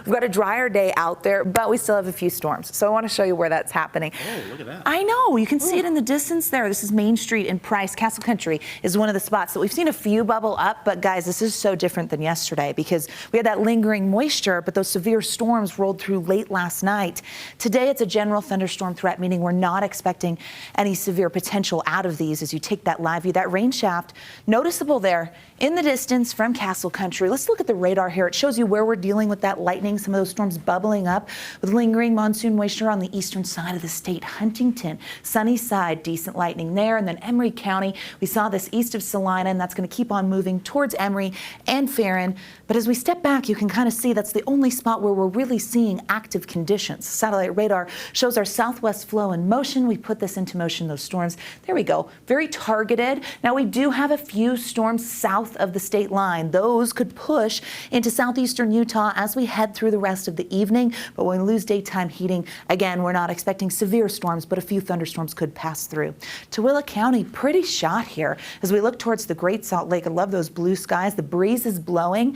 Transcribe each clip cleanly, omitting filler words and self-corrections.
We've got a drier day out there, but we still have a few storms. So I want to show you where that's happening. Oh, look at that. I know. You can see it in the distance there. This is Main Street in Price. Castle Country is one of the spots that we've seen a few bubble up. But guys, this is so different than yesterday because we had that lingering moisture, but those severe storms rolled through late last night. Today, it's a general thunderstorm threat, meaning we're not expecting any severe potential out of these as you take that live view. That rain shaft noticeable there in the distance from Castle Country. Let's look at the radar here. It shows you where we're dealing with that lightning, some of those storms bubbling up with lingering monsoon moisture on the eastern side of the state. Huntington, Sunnyside, decent lightning there, and then Emery County. We saw this east of Salina, and that's going to keep on moving towards Emery and Farron. But as we step back, you can kind of see that's the only spot where we're really seeing active conditions. Satellite radar shows our southwest flow in motion. We put this into motion, those storms. There we go. Very targeted. Now, we do have a few storms south of the state line. Those could push into southeastern Utah as we head through the rest of the evening. But when we lose daytime heating, again, we're not expecting severe storms, but a few thunderstorms could pass through. Tooele County, pretty shot here as we look towards the Great Salt Lake. I love those blue skies. The breeze is blowing.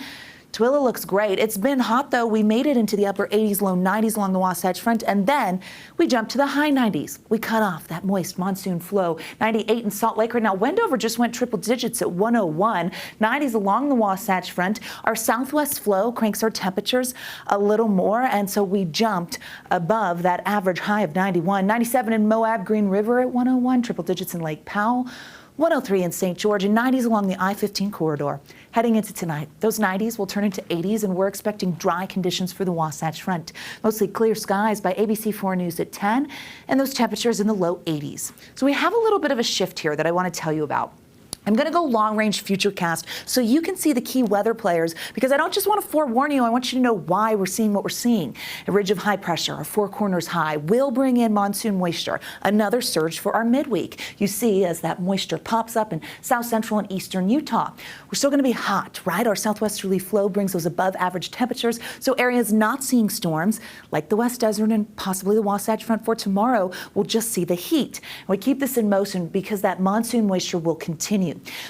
Tooele looks great. It's been hot, though. We made it into the upper 80s, low 90s along the Wasatch Front, and then we jumped to the high 90s. We cut off that moist monsoon flow. 98 in Salt Lake right now. Wendover just went triple digits at 101. 90s along the Wasatch Front. Our southwest flow cranks our temperatures a little more, and so we jumped above that average high of 91. 97 in Moab, Green River at 101. Triple digits in Lake Powell. 103 in St. George, and 90s along the I-15 corridor. Heading into tonight, those 90s will turn into 80s, and we're expecting dry conditions for the Wasatch Front. Mostly clear skies by ABC4 News at 10, and those temperatures in the low 80s. So we have a little bit of a shift here that I want to tell you about. I'm going to go long-range futurecast so you can see the key weather players, because I don't just want to forewarn you. I want you to know why we're seeing what we're seeing. A ridge of high pressure, our Four Corners high, will bring in monsoon moisture, another surge for our midweek. You see as that moisture pops up in south central and eastern Utah. We're still going to be hot, right? Our southwesterly flow brings those above average temperatures, so areas not seeing storms like the West Desert and possibly the Wasatch Front for tomorrow will just see the heat. And we keep this in motion because that monsoon moisture will continue.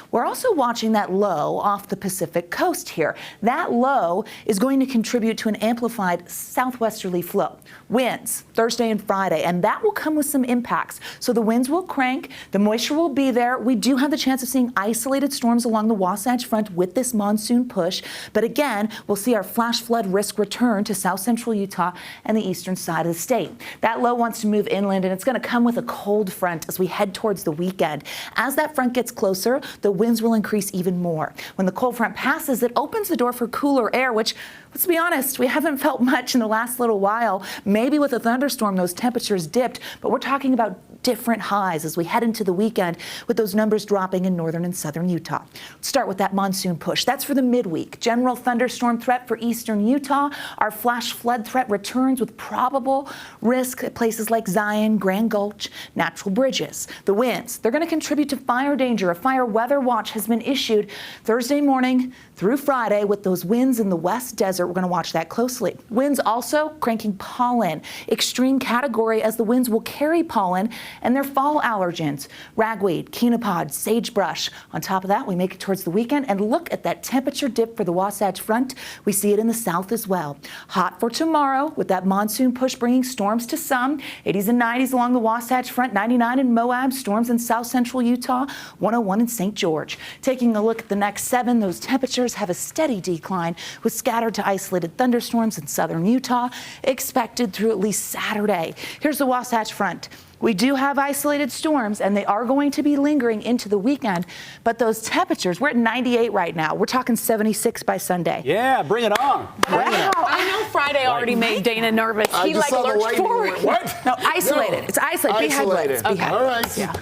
We're also watching that low off the Pacific coast here. That low is going to contribute to an amplified southwesterly flow. Winds Thursday and Friday, and that will come with some impacts. So the winds will crank, the moisture will be there. We do have the chance of seeing isolated storms along the Wasatch Front with this monsoon push. But again, we'll see our flash flood risk return to south central Utah and the eastern side of the state. That low wants to move inland, and it's going to come with a cold front as we head towards the weekend. As that front gets closer, the winds will increase even more. When the cold front passes, it opens the door for cooler air, which, let's be honest, we haven't felt much in the last little while. Maybe with a thunderstorm, those temperatures dipped, but we're talking about different highs as we head into the weekend with those numbers dropping in northern and southern Utah. Let's start with that monsoon push. That's for the midweek. General thunderstorm threat for eastern Utah. Our flash flood threat returns with probable risk at places like Zion, Grand Gulch, Natural Bridges. The winds, they're going to contribute to fire danger. A fire weather watch has been issued Thursday morning through Friday with those winds in the West Desert. We're going to watch that closely. Winds also cranking pollen. Extreme category as the winds will carry pollen and their fall allergens, ragweed, chenopod, sagebrush. On top of that, we make it towards the weekend, and look at that temperature dip for the Wasatch Front. We see it in the south as well. Hot for tomorrow with that monsoon push bringing storms to some. 80s and 90s along the Wasatch Front, 99 in Moab, storms in south central Utah, 101 in St. George. Taking a look at the next 7, those temperatures have a steady decline with scattered to isolated thunderstorms in southern Utah expected through at least Saturday. Here's the Wasatch Front. We do have isolated storms, and they are going to be lingering into the weekend. But those temperatures, we're at 98 right now. We're talking 76 by Sunday. Yeah, bring it on. Bring it on. I know Friday already made Dana nervous. He like lurched forward. What? No, isolated. No. It's isolated. Be headlights. Okay. All right. Yeah.